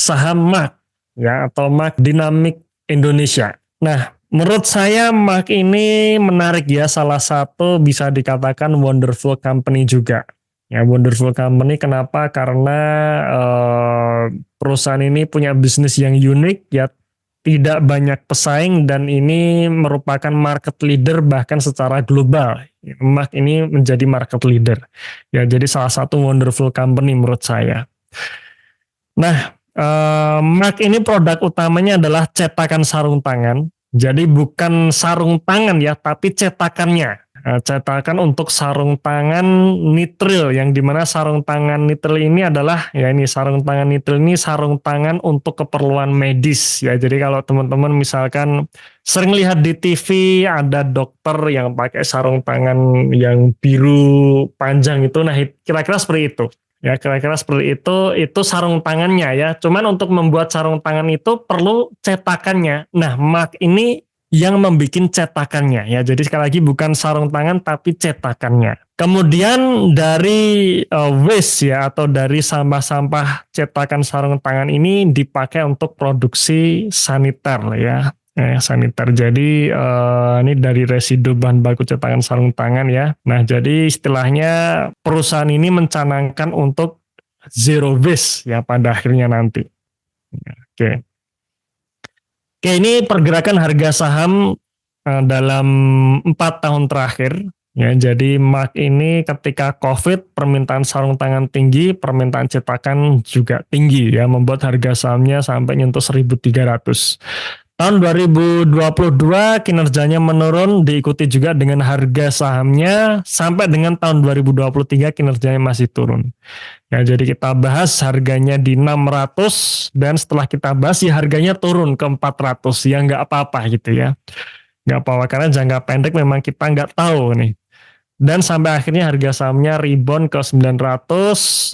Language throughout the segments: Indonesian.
saham MAK ya atau MAK Dynamic Indonesia. Nah, menurut saya MAK ini menarik ya, salah satu bisa dikatakan wonderful company juga. Ya, wonderful company kenapa? Karena perusahaan ini punya bisnis yang unik ya, tidak banyak pesaing dan ini merupakan market leader bahkan secara global. MAK ini menjadi market leader. Ya, jadi salah satu wonderful company menurut saya. Nah, MAK ini produk utamanya adalah cetakan sarung tangan. Jadi bukan sarung tangan ya, tapi cetakannya. Cetakan untuk sarung tangan nitril, yang dimana sarung tangan nitril ini adalah ya ini sarung tangan nitril ini sarung tangan untuk keperluan medis ya. Jadi kalau teman-teman misalkan sering lihat di TV ada dokter yang pakai sarung tangan yang biru panjang itu, nah kira-kira seperti itu. Ya kira-kira seperti itu sarung tangannya ya. Cuman untuk membuat sarung tangan itu perlu cetakannya. Nah, MAK ini yang membuat cetakannya ya. Jadi sekali lagi bukan sarung tangan tapi cetakannya. Kemudian dari waste ya atau dari sampah-sampah cetakan sarung tangan ini dipakai untuk produksi saniter ya. Saniter. Jadi ini dari residu bahan baku cetakan sarung tangan ya. Nah, jadi istilahnya perusahaan ini mencanangkan untuk zero waste ya pada akhirnya nanti. Oke. Oke, ini pergerakan harga saham dalam 4 tahun terakhir. Ya, jadi MAK ini ketika COVID permintaan sarung tangan tinggi, permintaan cetakan juga tinggi ya, membuat harga sahamnya sampai nyentuh 1.300. Tahun 2022 kinerjanya menurun, diikuti juga dengan harga sahamnya sampai dengan tahun 2023 kinerjanya masih turun. Ya, jadi kita bahas harganya di 600 dan setelah kita bahas ya harganya turun ke 400 ya nggak apa-apa gitu ya. Nggak apa-apa karena jangka pendek memang kita nggak tahu nih. Dan sampai akhirnya harga sahamnya rebound ke 900,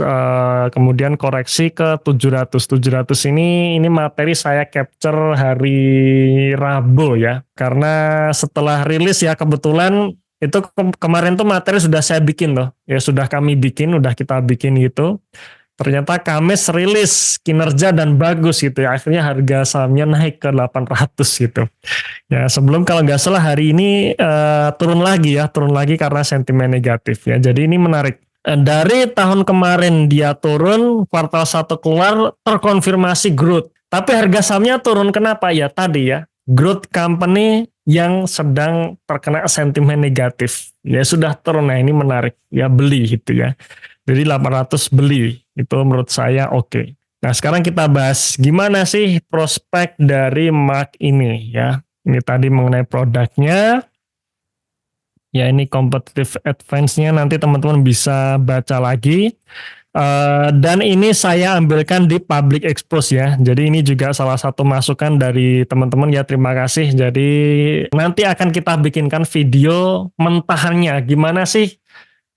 kemudian koreksi ke 700. 700 ini materi saya capture hari Rabu ya. Karena setelah rilis ya kebetulan itu kemarin tuh materi sudah saya bikin loh. Ya sudah kami bikin, udah kita bikin gitu. Ternyata Kamis rilis kinerja dan bagus gitu ya. Akhirnya harga sahamnya naik ke 800 gitu. Ya sebelum kalau nggak salah hari ini turun lagi karena sentimen negatif ya. Jadi ini menarik. Dari tahun kemarin dia turun, kuartal 1 keluar terkonfirmasi growth. Tapi harga sahamnya turun kenapa ya tadi ya. Growth company yang sedang terkena sentimen negatif. Ya sudah turun, nah ini menarik ya beli gitu ya. Jadi 800 beli, itu menurut saya oke. Nah sekarang kita bahas gimana sih prospek dari MAK ini ya. Ini tadi mengenai produknya. Ya ini competitive advance-nya nanti teman-teman bisa baca lagi. Dan ini saya ambilkan di public expose ya. Jadi ini juga salah satu masukan dari teman-teman ya, terima kasih. Jadi nanti akan kita bikinkan video mentahannya. Gimana sih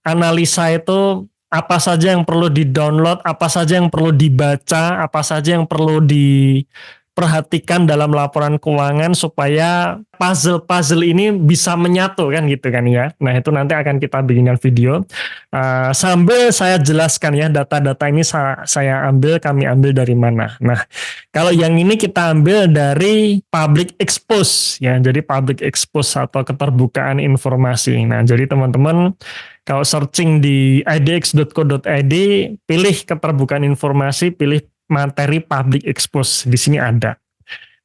analisa itu, apa saja yang perlu di-download, apa saja yang perlu dibaca, apa saja yang perlu diperhatikan dalam laporan keuangan supaya puzzle-puzzle ini bisa menyatu kan gitu kan ya. Nah itu nanti akan kita bikinkan video. Sambil saya jelaskan ya data-data ini kami ambil dari mana. Nah kalau yang ini kita ambil dari public expose ya. Jadi public expose atau keterbukaan informasi. Nah jadi teman-teman kalau searching di idx.co.id, pilih keterbukaan informasi, pilih materi public expose. Di sini ada,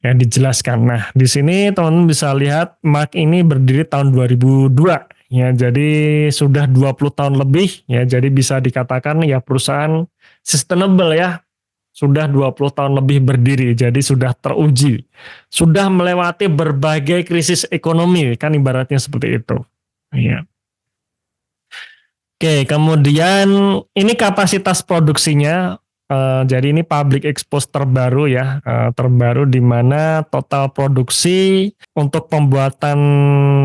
ya dijelaskan. Nah, di sini teman-teman bisa lihat MAK ini berdiri tahun 2002. Ya, jadi sudah 20 tahun lebih. Ya, jadi bisa dikatakan ya perusahaan sustainable ya. Sudah 20 tahun lebih berdiri, jadi sudah teruji. Sudah melewati berbagai krisis ekonomi, kan ibaratnya seperti itu. Ya. Oke, kemudian ini kapasitas produksinya, jadi ini public expose terbaru ya, terbaru di mana total produksi untuk pembuatan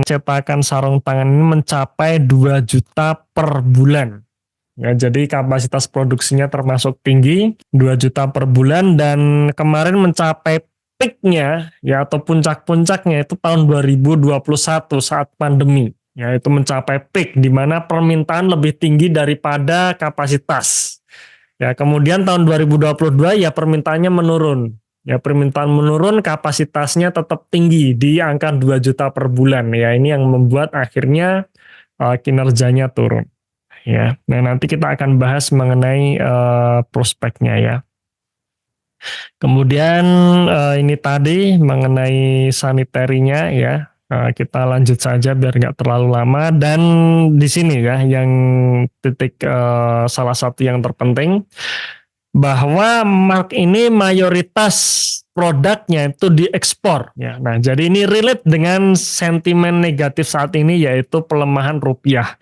cetakan sarung tangan ini mencapai 2 juta per bulan. Ya, jadi kapasitas produksinya termasuk tinggi, 2 juta per bulan dan kemarin mencapai peaknya ya atau puncak-puncaknya itu tahun 2021 saat pandemi. Ya, itu mencapai peak di mana permintaan lebih tinggi daripada kapasitas. Ya, kemudian tahun 2022 ya permintaannya menurun. Ya, permintaan menurun, kapasitasnya tetap tinggi di angka 2 juta per bulan. Ya, ini yang membuat akhirnya kinerjanya turun. Ya, nah nanti kita akan bahas mengenai prospeknya ya. Kemudian ini tadi mengenai sanitarinya ya. Kita lanjut saja biar nggak terlalu lama. Dan di sini ya yang titik salah satu yang terpenting bahwa Mark ini mayoritas produknya itu diekspor ya. Nah, jadi ini relate dengan sentimen negatif saat ini yaitu pelemahan rupiah.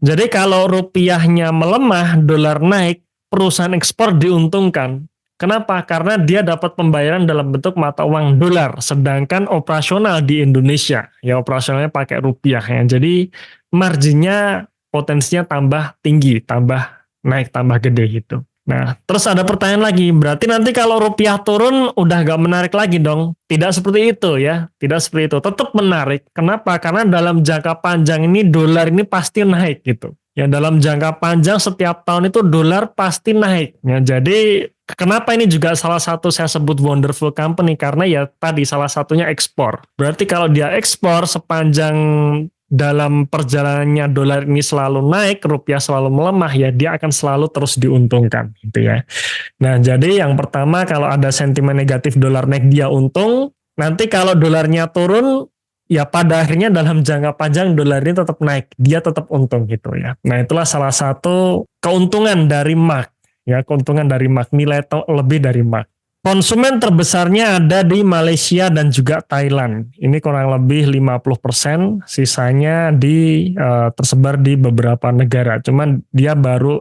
Jadi kalau rupiahnya melemah, dolar naik, perusahaan ekspor diuntungkan. Kenapa? Karena dia dapat pembayaran dalam bentuk mata uang dolar, sedangkan operasional di Indonesia ya operasionalnya pakai rupiah ya. Jadi marginnya potensinya tambah tinggi, tambah naik, tambah gede gitu. Nah, terus ada pertanyaan lagi, berarti nanti kalau rupiah turun udah gak menarik lagi dong? Tidak seperti itu ya, tidak seperti itu. Tetap menarik. Kenapa? Karena dalam jangka panjang ini dolar ini pasti naik gitu. Ya dalam jangka panjang setiap tahun itu dolar pasti naik. Ya, jadi kenapa ini juga salah satu saya sebut wonderful company? Karena ya tadi salah satunya ekspor. Berarti kalau dia ekspor sepanjang dalam perjalanannya dolar ini selalu naik, rupiah selalu melemah, ya dia akan selalu terus diuntungkan gitu ya. Nah, jadi yang pertama kalau ada sentimen negatif dolar naik dia untung, nanti kalau dolarnya turun ya pada akhirnya dalam jangka panjang dolar ini tetap naik, dia tetap untung gitu ya. Nah, itulah salah satu keuntungan dari MAK ya, keuntungan dari MAK, nilai lebih dari MAK. Konsumen terbesarnya ada di Malaysia dan juga Thailand. Ini kurang lebih 50%, sisanya tersebar di beberapa negara. Cuman dia baru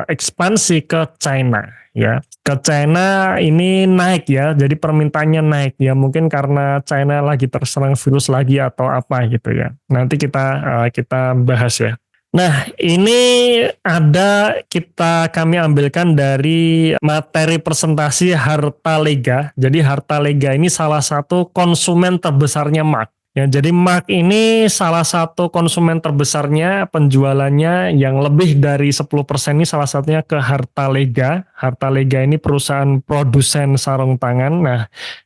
ekspansi ke China ya. Ke China ini naik ya, jadi permintaannya naik ya. Mungkin karena China lagi terserang virus lagi atau apa gitu ya. Nanti kita bahas ya. Nah, ini kami ambilkan dari materi presentasi Hartalega. Jadi Hartalega ini salah satu konsumen terbesarnya MAK. Ya, jadi MAK ini salah satu konsumen terbesarnya, penjualannya yang lebih dari 10% ini salah satunya ke Hartalega. Hartalega ini perusahaan produsen sarung tangan. Nah,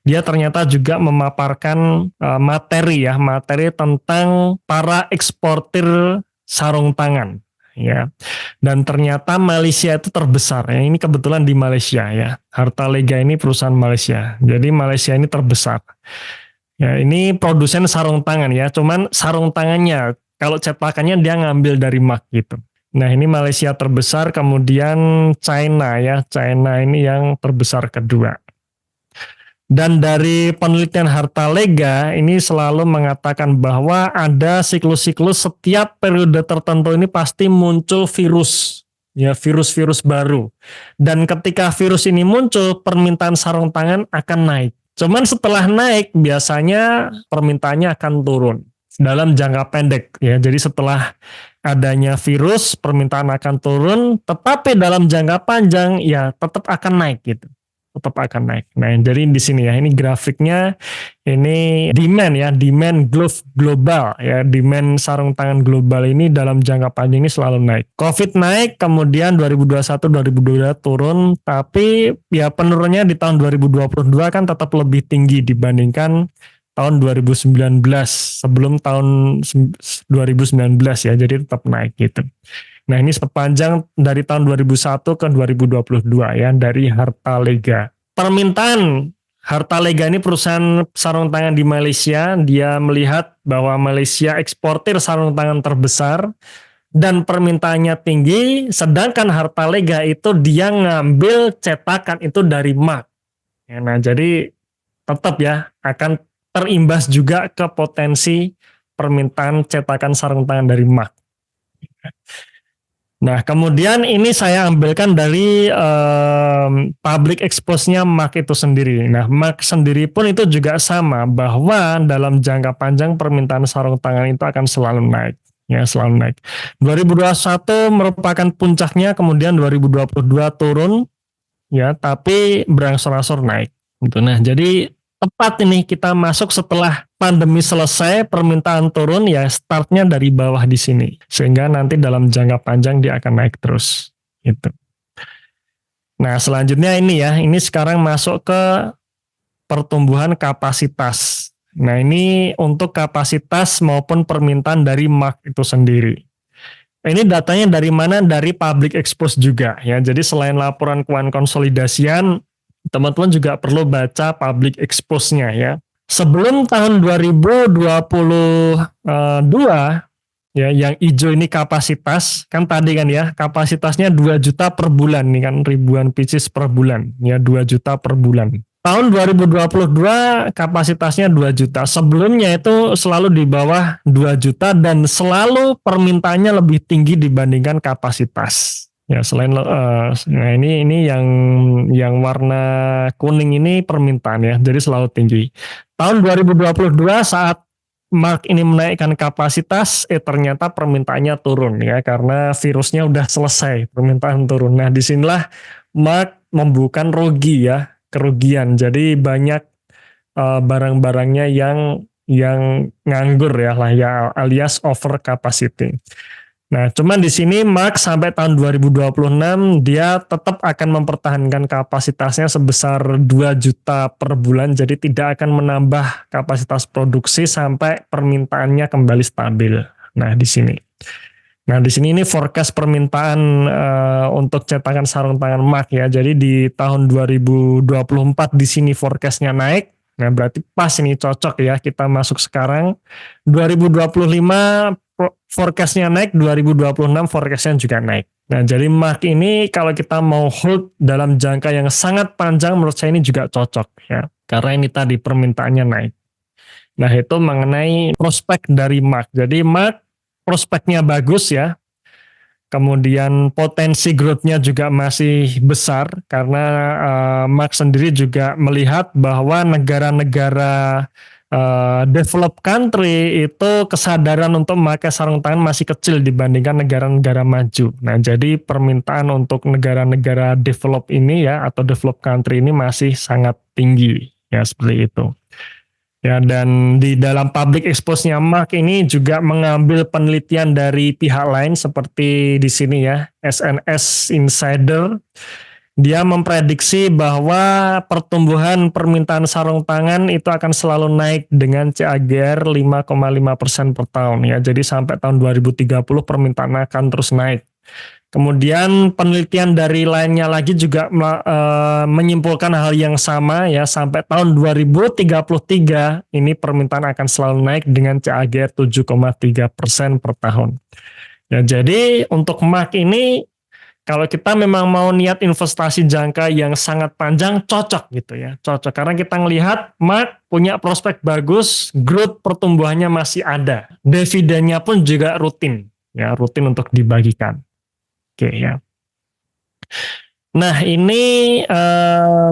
dia ternyata juga memaparkan materi tentang para eksportir sarung tangan ya, dan ternyata Malaysia itu terbesar ya. Ini kebetulan di Malaysia ya, Hartalega ini perusahaan Malaysia, jadi Malaysia ini terbesar ya. Ini produsen sarung tangan ya, cuman sarung tangannya kalau cetakannya dia ngambil dari MAK gitu. Nah, ini Malaysia terbesar, kemudian China ya, China ini yang terbesar kedua. Dan dari penelitian Hartalega ini selalu mengatakan bahwa ada siklus-siklus setiap periode tertentu ini pasti muncul virus, ya virus-virus baru. Dan ketika virus ini muncul, permintaan sarung tangan akan naik. Cuman setelah naik biasanya permintaannya akan turun dalam jangka pendek ya. Jadi setelah adanya virus permintaan akan turun, tetapi dalam jangka panjang ya tetap akan naik gitu. Tetap akan naik. Nah, jadi di sini ya, ini grafiknya, ini demand ya, demand global ya, demand sarung tangan global ini dalam jangka panjang ini selalu naik. Covid naik, kemudian 2021, 2022 turun, tapi ya penurunnya di tahun 2022 kan tetap lebih tinggi dibandingkan tahun 2019, sebelum tahun 2019 ya, jadi tetap naik gitu. Nah, ini sepanjang dari tahun 2001 ke 2022 ya, dari Hartalega. Permintaan Hartalega ini perusahaan sarung tangan di Malaysia, dia melihat bahwa Malaysia eksportir sarung tangan terbesar dan permintaannya tinggi, sedangkan Hartalega itu dia ngambil cetakan itu dari MAK. Ya, nah, jadi tetap ya akan terimbas juga ke potensi permintaan cetakan sarung tangan dari MAK. Nah, kemudian ini saya ambilkan dari public expose-nya MAK itu sendiri. Nah, MAK sendiri pun itu juga sama, bahwa dalam jangka panjang permintaan sarung tangan itu akan selalu naik. Ya, selalu naik. 2021 merupakan puncaknya, kemudian 2022 turun, ya, tapi berangsur-angsur naik. Gitu. Nah, jadi tepat ini kita masuk setelah pandemi selesai, permintaan turun ya, startnya dari bawah di sini, sehingga nanti dalam jangka panjang dia akan naik terus gitu. Nah, selanjutnya ini ya, ini sekarang masuk ke pertumbuhan kapasitas. Nah, ini untuk kapasitas maupun permintaan dari mark itu sendiri. Ini datanya dari mana? Dari public expose juga ya. Jadi selain laporan keuangan konsolidasian, teman-teman juga perlu baca public expose-nya ya. Sebelum tahun 2022 ya, yang hijau ini kapasitas, kan tadi kan ya, kapasitasnya 2 juta per bulan nih kan, ribuan pieces per bulan ya, 2 juta per bulan. Tahun 2022 kapasitasnya 2 juta. Sebelumnya itu selalu di bawah 2 juta dan selalu permintaannya lebih tinggi dibandingkan kapasitas. Ya, selain nah ini yang warna kuning ini permintaan ya. Jadi selalu tinggi. Tahun 2022 saat Mark ini menaikkan kapasitas, ternyata permintaannya turun ya karena virusnya udah selesai, permintaan turun. Nah, disinilah Mark membuka rugi ya, kerugian. Jadi banyak barang-barangnya yang nganggur ya lah ya, alias over capacity. Nah, cuman di sini Mark sampai tahun 2026 dia tetap akan mempertahankan kapasitasnya sebesar 2 juta per bulan, jadi tidak akan menambah kapasitas produksi sampai permintaannya kembali stabil. Nah, di sini. Nah, di sini ini forecast permintaan untuk cetakan sarung tangan Mark ya. Jadi di tahun 2024 di sini forecastnya naik. Nah, berarti pas ini cocok ya kita masuk sekarang. 2025 forecastnya naik, 2026 forecastnya juga naik. Nah, jadi Mark ini kalau kita mau hold dalam jangka yang sangat panjang, menurut saya ini juga cocok ya. Karena ini tadi permintaannya naik. Nah, itu mengenai prospek dari Mark. Jadi Mark prospeknya bagus ya. Kemudian potensi growth-nya juga masih besar karena Mark sendiri juga melihat bahwa negara-negara developed country itu kesadaran untuk memakai sarung tangan masih kecil dibandingkan negara-negara maju. Nah, jadi permintaan untuk negara-negara develop ini ya atau developed country ini masih sangat tinggi ya seperti itu. Ya, dan di dalam public expose-nya Mark ini juga mengambil penelitian dari pihak lain seperti di sini ya, SNS Insider. Dia memprediksi bahwa pertumbuhan permintaan sarung tangan itu akan selalu naik dengan CAGR 5,5% per tahun ya. Jadi sampai tahun 2030 permintaan akan terus naik. Kemudian penelitian dari lainnya lagi juga menyimpulkan hal yang sama ya, sampai tahun 2033 ini permintaan akan selalu naik dengan CAGR 7,3% per tahun. Ya, jadi untuk Mark ini kalau kita memang mau niat investasi jangka yang sangat panjang cocok gitu ya, cocok karena kita melihat Mark punya prospek bagus, growth pertumbuhannya masih ada, dividennya pun juga rutin ya, rutin untuk dibagikan. Oke ya. Nah, ini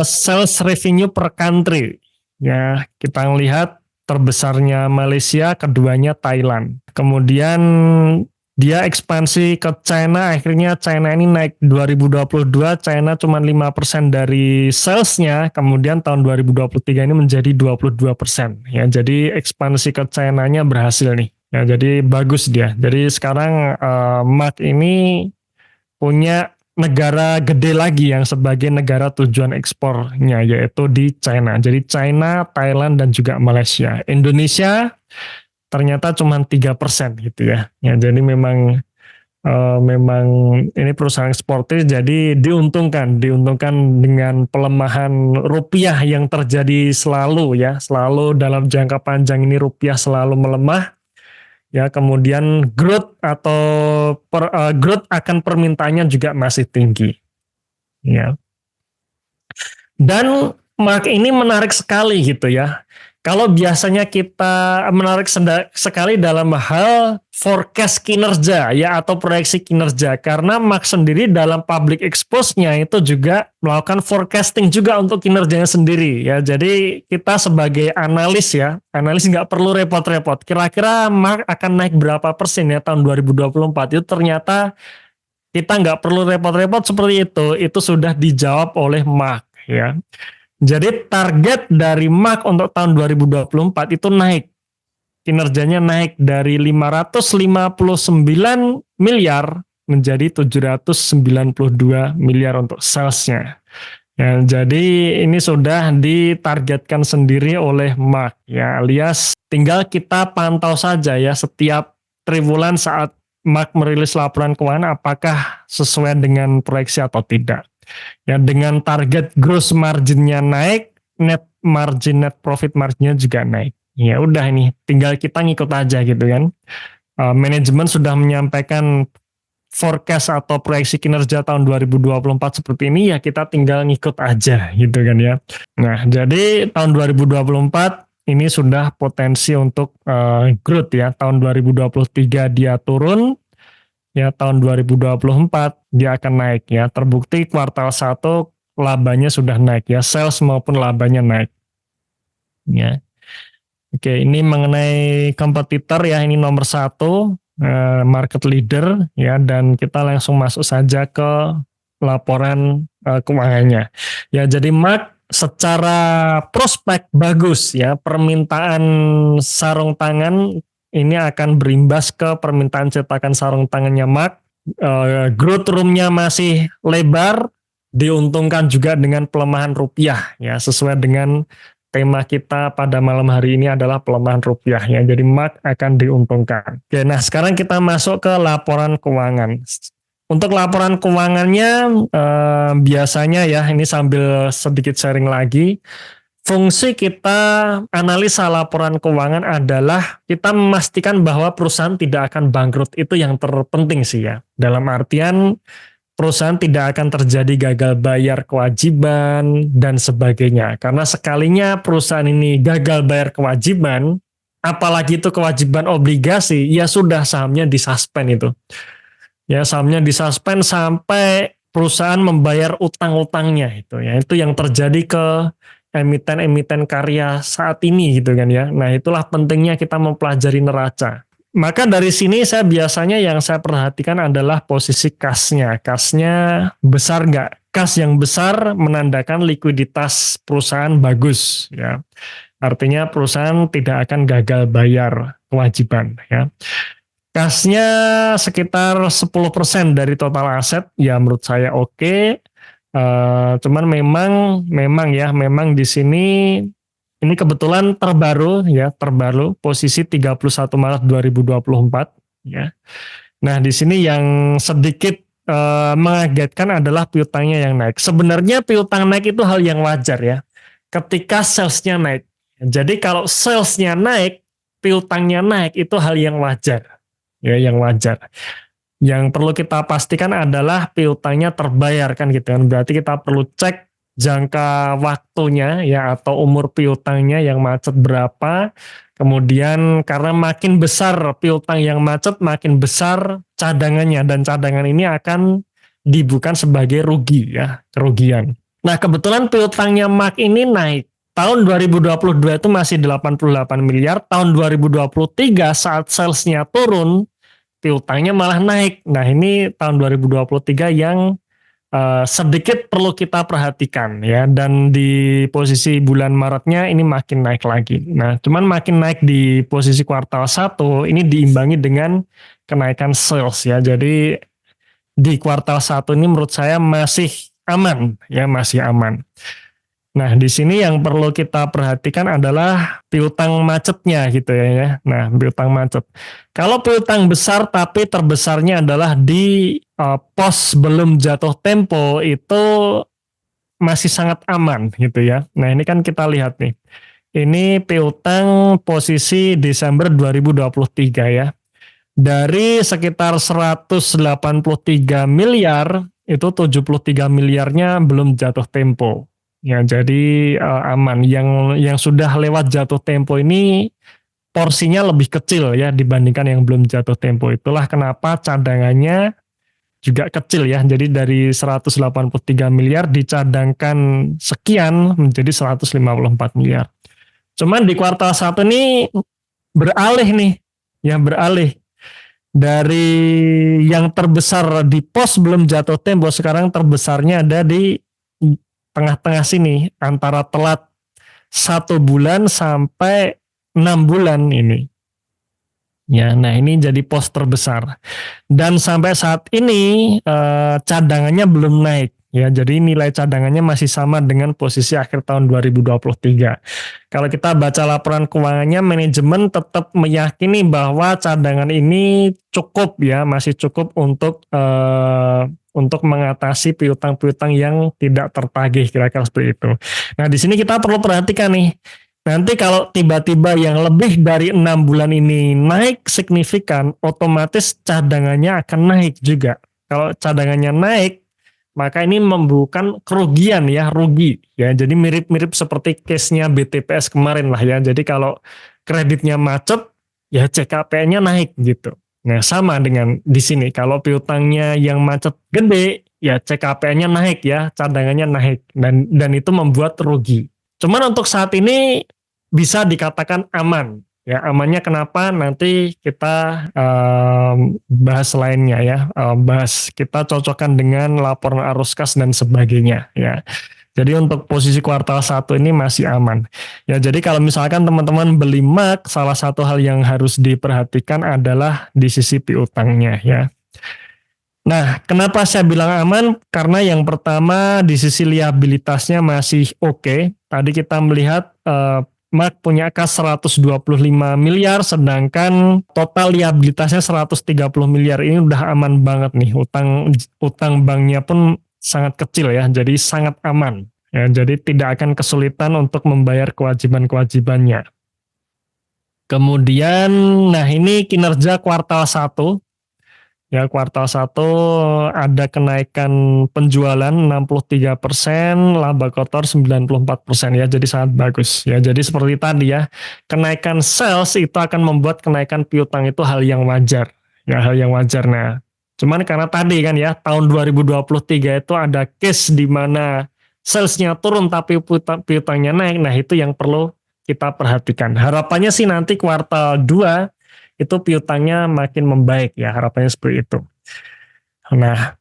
sales revenue per country. Ya, kita lihat terbesarnya Malaysia, keduanya Thailand. Kemudian dia ekspansi ke China, akhirnya China ini naik 2022, China cuma 5% dari salesnya, kemudian tahun 2023 ini menjadi 22%. Ya, jadi ekspansi ke China-nya berhasil nih. Ya, jadi bagus dia. Jadi sekarang Mark ini punya negara gede lagi yang sebagai negara tujuan ekspornya, yaitu di China. Jadi China, Thailand, dan juga Malaysia. Indonesia ternyata cuma 3% gitu ya. Ya, jadi memang ini perusahaan eksportir, jadi diuntungkan dengan pelemahan rupiah yang terjadi selalu ya, selalu dalam jangka panjang ini rupiah selalu melemah. Ya, kemudian growth growth akan permintaannya juga masih tinggi. Ya. Dan Mark ini menarik sekali gitu ya. Kalau biasanya kita menarik sekali dalam hal forecast kinerja ya atau proyeksi kinerja, karena Mark sendiri dalam public expose-nya itu juga melakukan forecasting juga untuk kinerjanya sendiri ya. Jadi kita sebagai analis ya, analis nggak perlu repot-repot. Kira-kira Mark akan naik berapa persen ya tahun 2024, itu ternyata kita nggak perlu repot-repot seperti itu sudah dijawab oleh Mark ya. Jadi target dari Mark untuk tahun 2024 itu naik. Kinerjanya naik dari 559 miliar menjadi 792 miliar untuk salesnya. Ya, jadi ini sudah ditargetkan sendiri oleh Mark ya, alias tinggal kita pantau saja ya setiap triwulan saat Mark merilis laporan keuangan apakah sesuai dengan proyeksi atau tidak. Ya, dengan target gross marginnya naik, net profit marginnya juga naik. Ya udah ini tinggal kita ngikut aja gitu kan. Manajemen sudah menyampaikan forecast atau proyeksi kinerja tahun 2024 seperti ini, ya kita tinggal ngikut aja gitu kan ya. Nah, jadi tahun 2024 ini sudah potensi untuk growth ya. Tahun 2023 dia turun, ya tahun 2024 dia akan naik ya. Terbukti kuartal 1 labanya sudah naik ya, sales maupun labanya naik. Ya. Oke, ini mengenai kompetitor ya, ini nomor 1 market leader ya, dan kita langsung masuk saja ke laporan keuangannya. Ya, jadi Mark secara prospek bagus ya, permintaan sarung tangan ini akan berimbas ke permintaan cetakan sarung tangannya Mark. Growth room-nya masih lebar, diuntungkan juga dengan pelemahan rupiah ya, sesuai dengan tema kita pada malam hari ini adalah pelemahan rupiah ya. Jadi Mark akan diuntungkan. Oke, nah sekarang kita masuk ke laporan keuangan. Untuk laporan keuangannya biasanya ya, ini sambil sedikit sharing lagi. Fungsi kita analisa laporan keuangan adalah kita memastikan bahwa perusahaan tidak akan bangkrut. Itu yang terpenting sih ya. Dalam artian perusahaan tidak akan terjadi gagal bayar kewajiban dan sebagainya. Karena sekalinya perusahaan ini gagal bayar kewajiban, apalagi itu kewajiban obligasi, ya sudah sahamnya disuspend itu. Ya sahamnya disuspend sampai perusahaan membayar utang-utangnya itu ya. Itu yang terjadi ke emiten-emiten karya saat ini gitu kan ya. Nah, itulah pentingnya kita mempelajari neraca. Maka dari sini saya biasanya yang saya perhatikan adalah posisi kasnya. Kasnya besar nggak? Kas yang besar menandakan likuiditas perusahaan bagus. Ya. Artinya perusahaan tidak akan gagal bayar kewajiban. Ya. Kasnya sekitar 10% dari total aset, ya menurut saya oke. Cuman memang di sini ini kebetulan terbaru posisi 31 Maret 2024 ya. Nah, di sini yang sedikit mengagetkan adalah piutangnya yang naik. Sebenarnya piutang naik itu hal yang wajar ya. Ketika salesnya naik. Jadi kalau salesnya naik, piutangnya naik itu hal yang wajar. Ya, yang wajar. Yang perlu kita pastikan adalah piutangnya terbayar kan gitu kan. Berarti kita perlu cek jangka waktunya ya atau umur piutangnya yang macet berapa. Kemudian karena makin besar piutang yang macet, makin besar cadangannya, dan cadangan ini akan dibuka sebagai rugi ya, kerugian. Nah, kebetulan piutangnya Mark ini naik. Tahun 2022 itu masih 88 miliar, tahun 2023 saat salesnya turun, piutangnya malah naik. Nah, ini tahun 2023 yang sedikit perlu kita perhatikan ya, dan di posisi bulan Maretnya ini makin naik lagi. Nah, cuman makin naik di posisi kuartal 1 ini diimbangi dengan kenaikan sales ya. Jadi di kuartal 1 ini menurut saya masih aman ya, masih aman. Nah, di sini yang perlu kita perhatikan adalah piutang macetnya gitu ya. Nah, piutang macet. Kalau piutang besar tapi terbesarnya adalah di pos belum jatuh tempo, itu masih sangat aman gitu ya. Nah, ini kan kita lihat nih. Ini piutang posisi Desember 2023 ya. Dari sekitar 183 miliar, itu 73 miliarnya belum jatuh tempo. Ya, jadi aman. Yang sudah lewat jatuh tempo ini porsinya lebih kecil ya dibandingkan yang belum jatuh tempo. Itulah kenapa cadangannya juga kecil ya. Jadi dari 183 miliar dicadangkan sekian menjadi 154 miliar. Cuman di kuartal 1 ini beralih nih. Ya, beralih. Dari yang terbesar di pos belum jatuh tempo, sekarang terbesarnya ada di tengah-tengah sini, antara telat 1 bulan sampai 6 bulan ini. Ya, nah ini jadi pos terbesar. Dan sampai saat ini cadangannya belum naik. Ya, jadi nilai cadangannya masih sama dengan posisi akhir tahun 2023. Kalau kita baca laporan keuangannya, manajemen tetap meyakini bahwa cadangan ini cukup ya, masih cukup untuk mengatasi piutang-piutang yang tidak tertagih, kira-kira seperti itu. Nah, di sini kita perlu perhatikan nih. Nanti kalau tiba-tiba yang lebih dari 6 bulan ini naik signifikan, otomatis cadangannya akan naik juga. Kalau cadangannya naik, maka ini membukan kerugian ya, rugi ya. Jadi mirip-mirip seperti case-nya BTPS kemarin lah ya. Jadi kalau kreditnya macet, ya CKP-nya naik gitu. Nah, sama dengan di sini. Kalau piutangnya yang macet gede, ya CKP-nya naik ya, cadangannya naik dan itu membuat rugi. Cuman untuk saat ini bisa dikatakan aman. Ya, amannya kenapa? Nanti kita bahas lainnya ya. Bahas kita cocokkan dengan laporan arus kas dan sebagainya ya. Jadi untuk posisi kuartal 1 ini masih aman. Ya, jadi kalau misalkan teman-teman beli MAK, salah satu hal yang harus diperhatikan adalah di sisi piutangnya ya. Nah, kenapa saya bilang aman? Karena yang pertama di sisi liabilitasnya masih oke. Tadi kita melihat MAK punya kas 125 miliar, sedangkan total liabilitasnya 130 miliar. Ini udah aman banget nih. Utang banknya pun sangat kecil ya, jadi sangat aman. Ya, jadi tidak akan kesulitan untuk membayar kewajiban-kewajibannya. Kemudian, nah ini kinerja kuartal 1. Ya, kuartal 1 ada kenaikan penjualan 63%, laba kotor 94% ya, jadi sangat bagus. Ya, jadi seperti tadi ya, kenaikan sales itu akan membuat kenaikan piutang itu hal yang wajar. Ya, hal yang wajar. Nah, cuman karena tadi kan ya, tahun 2023 itu ada case di mana salesnya turun tapi piutangnya naik. Nah, itu yang perlu kita perhatikan. Harapannya sih nanti kuartal 2 itu piutangnya makin membaik ya, harapannya seperti itu. Nah,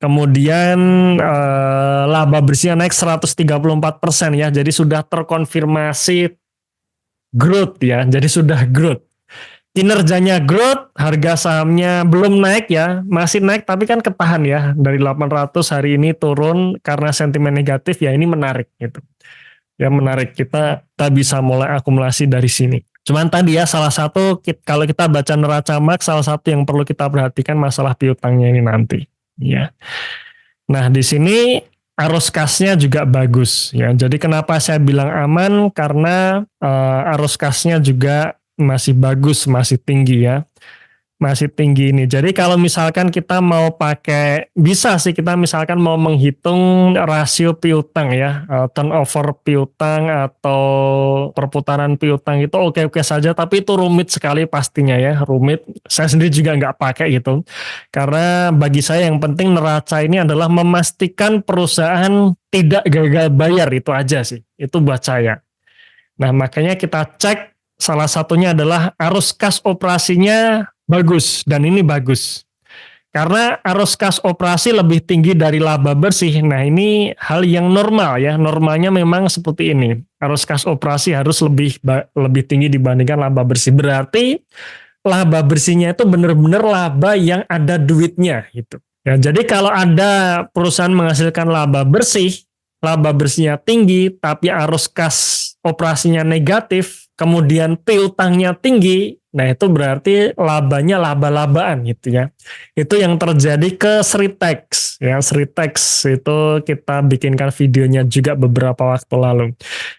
kemudian laba bersihnya naik 134% ya, jadi sudah terkonfirmasi growth ya, jadi sudah growth. Kinerjanya growth, harga sahamnya belum naik ya, masih naik tapi kan ketahan ya, dari 800 hari ini turun karena sentimen negatif ya, ini menarik gitu. Ya menarik, kita bisa mulai akumulasi dari sini. Cuman tadi ya, salah satu kalau kita baca neraca MAK, salah satu yang perlu kita perhatikan masalah piutangnya ini nanti. Ya. Nah, di sini arus kasnya juga bagus. Ya, jadi kenapa saya bilang aman? Karena arus kasnya juga masih bagus, masih tinggi ya. Masih tinggi ini. Jadi kalau misalkan kita mau pakai, bisa sih kita misalkan mau menghitung rasio piutang ya, turnover piutang atau perputaran piutang itu oke-oke saja, tapi itu rumit sekali pastinya ya, rumit. Saya sendiri juga nggak pakai gitu. Karena bagi saya yang penting neraca ini adalah memastikan perusahaan tidak gagal bayar, itu aja sih. Itu buat saya. Nah, makanya kita cek, salah satunya adalah arus kas operasinya bagus, dan ini bagus. Karena arus kas operasi lebih tinggi dari laba bersih. Nah, ini hal yang normal ya. Normalnya memang seperti ini. Arus kas operasi harus lebih tinggi dibandingkan laba bersih. Berarti laba bersihnya itu benar-benar laba yang ada duitnya gitu. Ya, jadi kalau ada perusahaan menghasilkan laba bersihnya tinggi, tapi arus kas operasinya negatif, kemudian piutangnya tinggi, nah itu berarti labanya laba-labaan gitu ya. Itu yang terjadi ke Sritex ya. Sritex itu kita bikinkan videonya juga beberapa waktu lalu.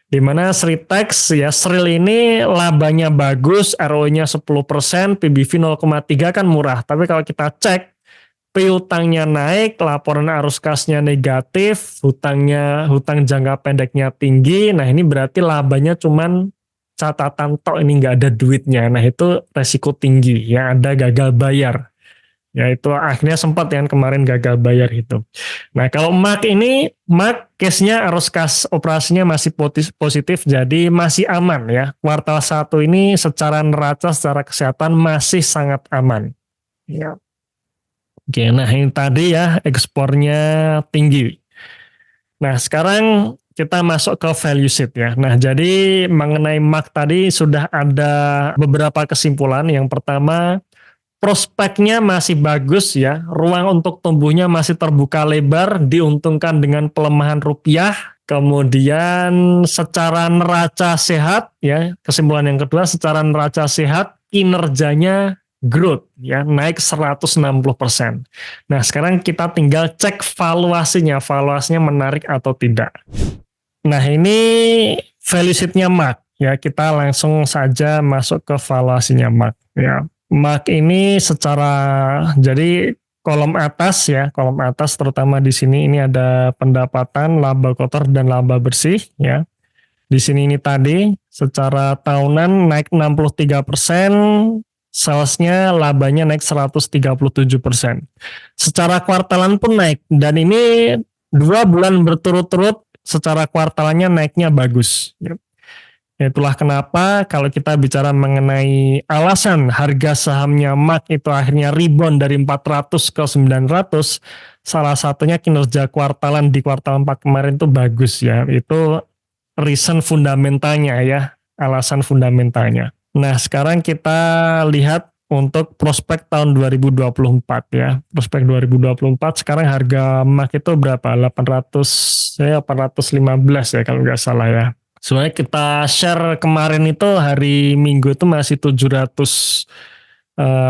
Di mana Sritex ya, Sril ini labanya bagus, ROI-nya 10%, PBV 0,3 kan murah. Tapi kalau kita cek piutangnya naik, laporan arus kasnya negatif, hutang jangka pendeknya tinggi, nah ini berarti labanya cuman catatan tok, ini nggak ada duitnya. Nah itu resiko tinggi ya, ada gagal bayar. Ya itu akhirnya sempat yang kemarin gagal bayar itu. Nah kalau MAK case-nya arus kas operasinya masih positif, jadi masih aman ya. Kuartal 1 ini secara neraca, secara kesehatan masih sangat aman. Ya. Oke, nah ini tadi ya ekspornya tinggi. Nah sekarang kita masuk ke value sheet ya. Nah jadi mengenai MAK tadi sudah ada beberapa kesimpulan. Yang pertama, prospeknya masih bagus ya, ruang untuk tumbuhnya masih terbuka lebar, diuntungkan dengan pelemahan rupiah, kemudian secara neraca sehat ya, kesimpulan yang kedua secara neraca sehat kinerjanya growth ya, naik 160%. Nah, sekarang kita tinggal cek valuasinya menarik atau tidak. Nah, ini value sheet-nya Mark ya, kita langsung saja masuk ke valuasinya Mark ya. Mark ini jadi kolom atas ya, kolom atas terutama di sini ini ada pendapatan, laba kotor dan laba bersih ya. Di sini ini tadi secara tahunan naik 63%, salesnya labanya naik 137%. Secara kuartalan pun naik dan ini 2 bulan berturut-turut secara kuartalannya naiknya bagus. Itulah kenapa kalau kita bicara mengenai alasan harga sahamnya Mark itu akhirnya rebound dari 400 ke 900, salah satunya kinerja kuartalan di kuartal 4 kemarin itu bagus ya. Itu reason fundamentalnya ya, alasan fundamentalnya. Nah, sekarang kita lihat untuk prospek tahun 2024 ya. Prospek 2024 sekarang harga Mark itu berapa? 815 ya kalau nggak salah ya. Sebenarnya kita share kemarin itu hari Minggu itu masih 700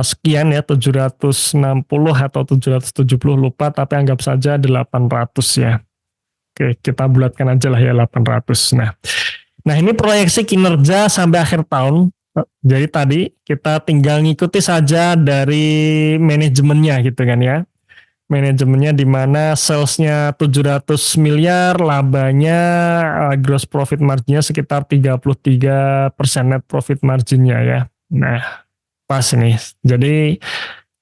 sekian ya, 760 atau 770 lupa, tapi anggap saja 800 ya. Oke, kita bulatkan aja lah ya 800. Nah ini proyeksi kinerja sampai akhir tahun. Jadi tadi kita tinggal ngikuti saja dari manajemennya gitu kan ya. Manajemennya di mana salesnya 700 miliar, labanya gross profit marginnya sekitar 33% net profit marginnya ya. Nah, pas nih. Jadi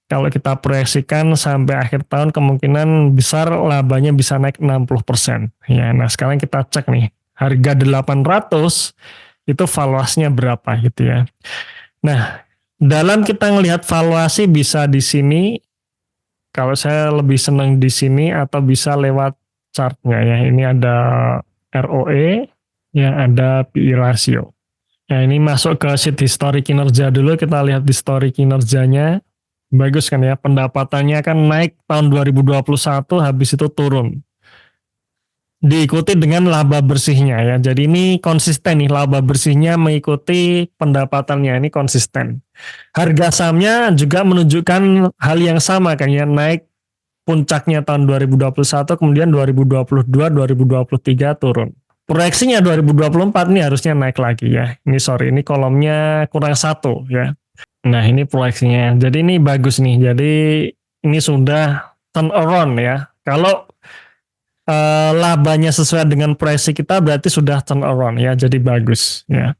kalau kita proyeksikan sampai akhir tahun kemungkinan besar labanya bisa naik 60%. Ya, nah sekarang kita cek nih, harga 800 itu valuasinya berapa gitu ya. Nah, dalam kita ngelihat valuasi bisa di sini. Kalau saya lebih senang di sini atau bisa lewat chartnya ya. Ini ada ROE, ya ada PE ratio. Nah ini masuk ke sheet histori kinerja dulu, kita lihat histori kinerjanya. Bagus kan ya, pendapatannya kan naik tahun 2021, habis itu turun. Diikuti dengan laba bersihnya ya. Jadi ini konsisten nih, laba bersihnya mengikuti pendapatannya, ini konsisten. Harga sahamnya juga menunjukkan hal yang sama kan ya, naik puncaknya tahun 2021, kemudian 2022, 2023 turun. Proyeksinya 2024 ini harusnya naik lagi ya. Ini kolomnya kurang 1 ya. Nah ini proyeksinya. Jadi ini bagus nih. Jadi ini sudah turn around ya. Kalau labanya sesuai dengan proyeksi kita berarti sudah turn around ya, jadi bagus ya.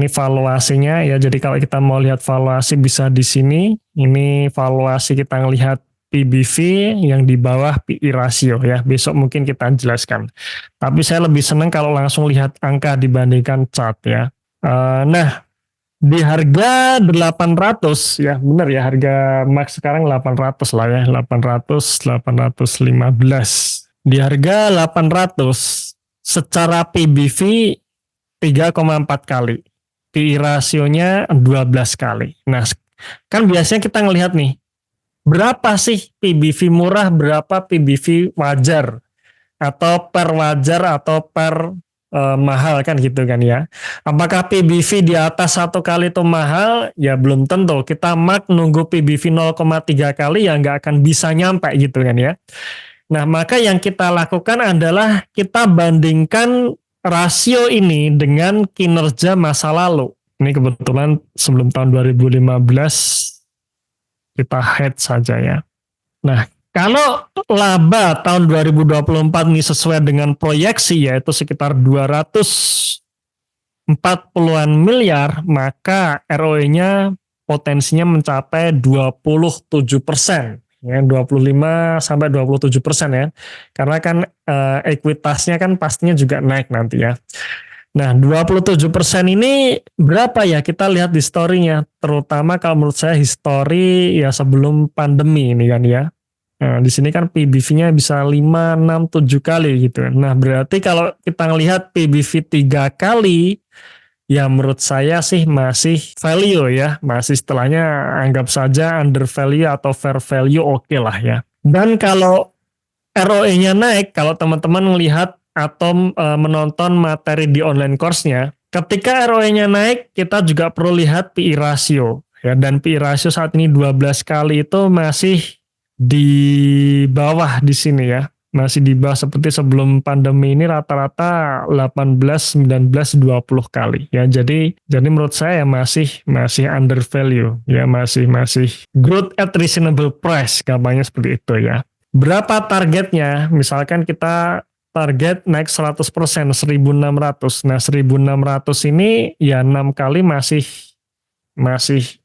Ini valuasinya ya, jadi kalau kita mau lihat valuasi bisa di sini. Ini valuasi kita ngelihat PBV yang di bawah PE ratio ya. Besok mungkin kita jelaskan. Tapi saya lebih senang kalau langsung lihat angka dibandingkan chart ya. Nah di harga 800 ya, benar ya, harga Max sekarang 800 lah ya, 815. Di harga 800 secara PBV 3,4 kali. PE rasionya 12 kali. Nah, kan biasanya kita ngelihat nih, berapa sih PBV murah, berapa PBV wajar, atau per wajar atau per mahal kan gitu kan ya. Apakah PBV di atas 1 kali itu mahal? Ya belum tentu. Kita Mark nunggu PBV 0,3 kali ya nggak akan bisa nyampe gitu kan ya. Nah, maka yang kita lakukan adalah kita bandingkan rasio ini dengan kinerja masa lalu. Ini kebetulan sebelum tahun 2015 kita head saja ya. Nah, kalau laba tahun 2024 ini sesuai dengan proyeksi yaitu sekitar 240-an miliar, maka ROE-nya potensinya mencapai 27%. Ya, 25-27% ya. Karena kan ekuitasnya kan pastinya juga naik nanti ya. Nah, 27% ini berapa ya? Kita lihat di historinya. Terutama kalau menurut saya histori ya sebelum pandemi ini kan ya. Nah, di sini kan PBV-nya bisa 5, 6, 7 kali gitu. Nah, berarti kalau kita ngelihat PBV 3 kali ya menurut saya sih masih value ya, masih istilahnya anggap saja under value atau fair value oke lah ya. Dan kalau ROE-nya naik, kalau teman-teman melihat atau menonton materi di online course-nya, ketika ROE-nya naik, kita juga perlu lihat PI ratio. Ya, dan PI ratio saat ini 12 kali itu masih di bawah di sini ya. Masih di bawah seperti sebelum pandemi ini rata-rata 18, 19, 20 kali. Ya, jadi menurut saya masih under value ya, masih growth at reasonable price, gampangnya seperti itu ya. Berapa targetnya? Misalkan kita target naik 100%, 1.600. Nah, 1.600 ini ya 6 kali masih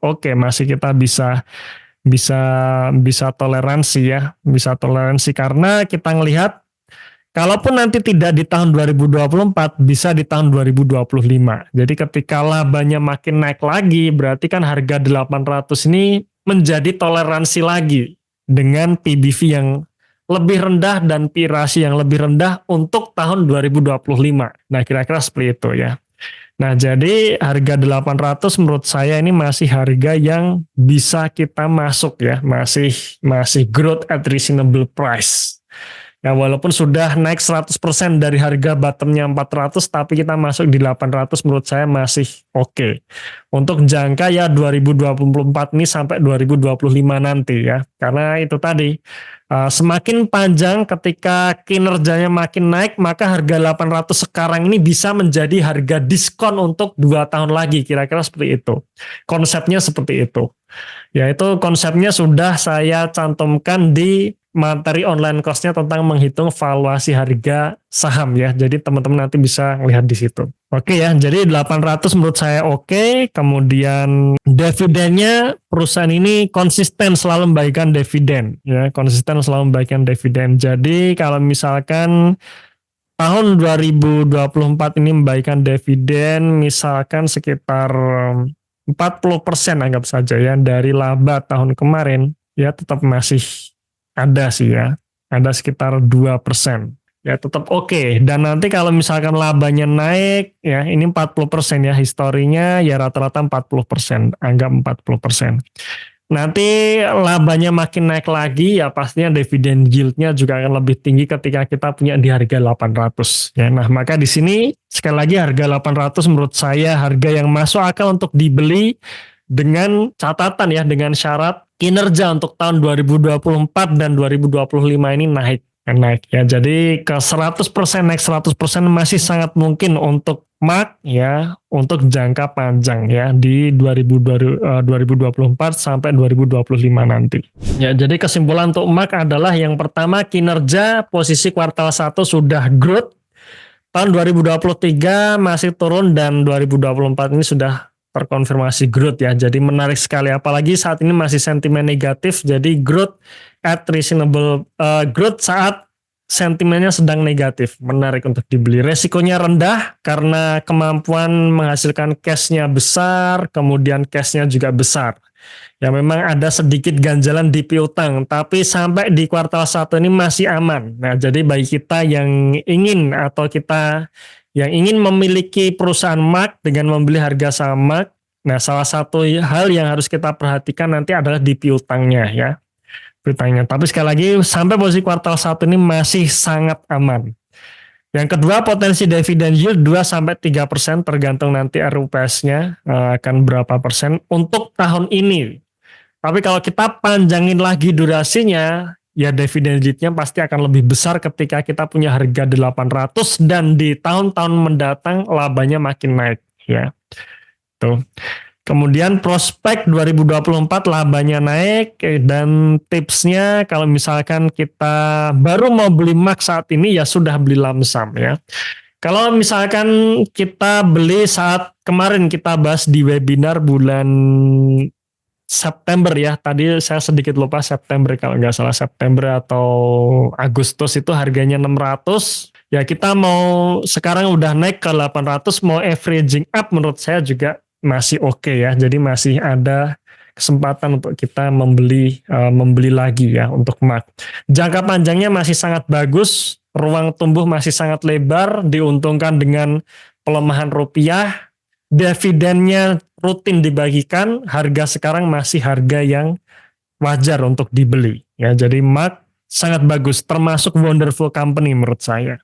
oke, masih kita bisa bisa bisa toleransi ya, bisa toleransi karena kita ngelihat kalaupun nanti tidak di tahun 2024 bisa di tahun 2025. Jadi ketika labanya makin naik lagi, berarti kan harga 800 ini menjadi toleransi lagi dengan PBV yang lebih rendah dan PI ratio yang lebih rendah untuk tahun 2025. Nah, kira-kira seperti itu ya. Nah, jadi harga 800 menurut saya ini masih harga yang bisa kita masuk ya, masih growth at reasonable price. Ya, walaupun sudah naik 100% dari harga bottomnya 400, tapi kita masuk di 800 menurut saya masih oke. Untuk jangka ya 2024 ini sampai 2025 nanti ya. Karena itu tadi, semakin panjang ketika kinerjanya makin naik, maka harga 800 sekarang ini bisa menjadi harga diskon untuk 2 tahun lagi, kira-kira seperti itu. Konsepnya seperti itu. Yaitu konsepnya sudah saya cantumkan di materi online course-nya tentang menghitung valuasi harga saham ya. Jadi teman-teman nanti bisa lihat di situ. Oke ya, jadi 800 menurut saya oke. Kemudian dividennya perusahaan ini konsisten selalu membagikan dividen ya, konsisten selalu membagikan dividen. Jadi kalau misalkan tahun 2024 ini membagikan dividen misalkan sekitar 40% anggap saja ya dari laba tahun kemarin ya, tetap masih ada sih ya, ada sekitar 2%. Ya tetap oke. Dan nanti kalau misalkan labanya naik, ya ini 40% ya, historinya ya rata-rata 40%, anggap 40%. Nanti labanya makin naik lagi, ya pastinya dividen yield-nya juga akan lebih tinggi ketika kita punya di harga 800. Ya, nah maka di sini sekali lagi harga 800 menurut saya harga yang masuk akal untuk dibeli dengan catatan ya, dengan syarat kinerja untuk tahun 2024 dan 2025 ini naik ya. Jadi ke 100% naik 100% masih sangat mungkin untuk MAK ya, untuk jangka panjang ya di 2024 sampai 2025 nanti. Ya, jadi kesimpulan untuk MAK adalah yang pertama, kinerja posisi kuartal 1 sudah growth. Tahun 2023 masih turun dan 2024 ini sudah terkonfirmasi growth ya. Jadi menarik sekali, apalagi saat ini masih sentimen negatif. Jadi growth at reasonable, growth saat sentimennya sedang negatif, menarik untuk dibeli. Resikonya rendah karena kemampuan menghasilkan cash-nya besar, kemudian cash-nya juga besar. Ya memang ada sedikit ganjalan di piutang, tapi sampai di kuartal 1 ini masih aman. Nah, jadi bagi kita yang ingin atau kita yang ingin memiliki perusahaan MAK dengan membeli harga saham MAK, nah salah satu hal yang harus kita perhatikan nanti adalah di piutangnya ya. Piutangnya. Tapi sekali lagi sampai posisi kuartal 1 ini masih sangat aman. Yang kedua, potensi dividen yield 2-3% tergantung nanti RUPS-nya akan berapa persen untuk tahun ini. Tapi kalau kita panjangin lagi durasinya, ya dividen yield-nya pasti akan lebih besar ketika kita punya harga 800 dan di tahun-tahun mendatang labanya makin naik ya. Tuh. Kemudian prospek 2024 labanya naik, dan tipsnya kalau misalkan kita baru mau beli MAK saat ini ya sudah beli lamsam ya. Kalau misalkan kita beli saat kemarin kita bahas di webinar bulan September ya, tadi saya sedikit lupa September kalau nggak salah, September atau Agustus itu harganya 600. Ya kita mau sekarang udah naik ke 800, mau averaging up menurut saya juga masih oke ya. Jadi masih ada kesempatan untuk kita membeli lagi ya untuk MAK. Jangka panjangnya masih sangat bagus, ruang tumbuh masih sangat lebar, diuntungkan dengan pelemahan rupiah. dividennya rutin dibagikan, harga sekarang masih harga yang wajar untuk dibeli. Ya, jadi Mark sangat bagus, termasuk wonderful company menurut saya.